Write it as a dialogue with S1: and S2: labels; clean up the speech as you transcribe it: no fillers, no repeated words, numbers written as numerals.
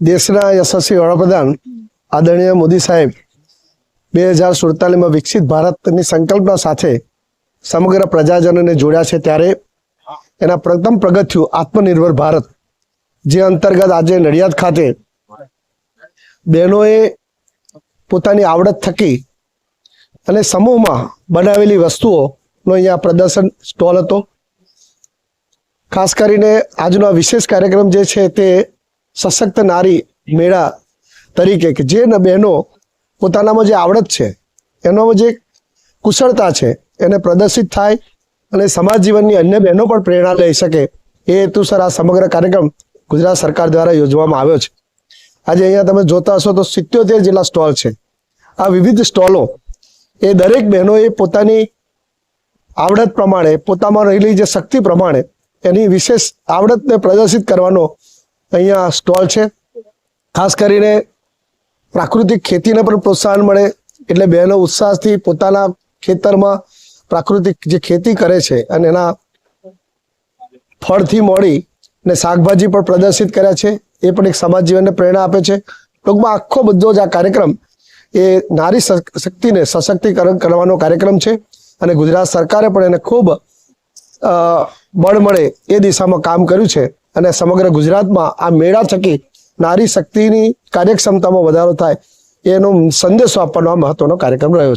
S1: દેશના યશસ્વી વડાપ્રધાન આદરણીય મોદી સાહેબ 2047માં વિકસિત ભારતની સંકલ્પના સાથે સમગ્ર પ્રજાજનોને જોડ્યા છે, ત્યારે એના પ્રથમ પગથિયું આત્મનિર્ભર ભારત, જે અંતર્ગત આજે નડિયાદ ખાતે બહેનોએ પોતાની આવડત થકી અને સમૂહમાં બનાવેલી વસ્તુઓનો અહીંયા પ્રદર્શન સ્ટોલ હતો. ખાસ કરીને આજનો આ વિશેષ કાર્યક્રમ જે છે તે સશક્ત નારી મેળા તરીકે, કે જે બહેનો પોતાનામાં જે આવડત છે, એનો જે કુશળતા છે, એને પ્રદર્શિત થાય અને સમાજ જીવનની અન્ય બહેનો પણ પ્રેરણા લઈ શકે, એ હેતુસર આ સમગ્ર કાર્યક્રમ ગુજરાત સરકાર દ્વારા યોજવામાં આવ્યો છે. આજે અહીંયા તમે જોતા હશો તો 77 જેટલા સ્ટોલ છે. આ વિવિધ સ્ટોલો એ દરેક બહેનોએ પોતાની આવડત પ્રમાણે, પોતામાં રહેલી જે શક્તિ પ્રમાણે એની વિશેષ આવડતને પ્રદર્શિત કરવાનો અહીંયા સ્ટોલ છે. ખાસ કરીને પ્રાકૃતિક ખેતીને પણ પ્રોત્સાહન મળે, એટલે બહેનો ઉત્સાહથી પોતાના ખેતરમાં પ્રાકૃતિક જે ખેતી કરે છે અને એના ફળથી મળી ને શાકભાજી પણ પ્રદર્શિત કર્યા છે, એ પણ એક સમાજ જીવનને પ્રેરણા આપે છે. ટૂંકમાં આખો બધો જ આ કાર્યક્રમ એ નારી શક્તિને સશક્તિકરણ કરવાનો કાર્યક્રમ છે અને ગુજરાત સરકારે પણ એને ખૂબ બળ મળે એ દિશામાં કામ કર્યું છે અને સમગ્ર ગુજરાતમાં આ મેળા થકી નારી શક્તિની કાર્યક્ષમતામાં વધારો થાય એનો સંદેશો આપવાનો આ મહત્વનો કાર્યક્રમ રહ્યો છે.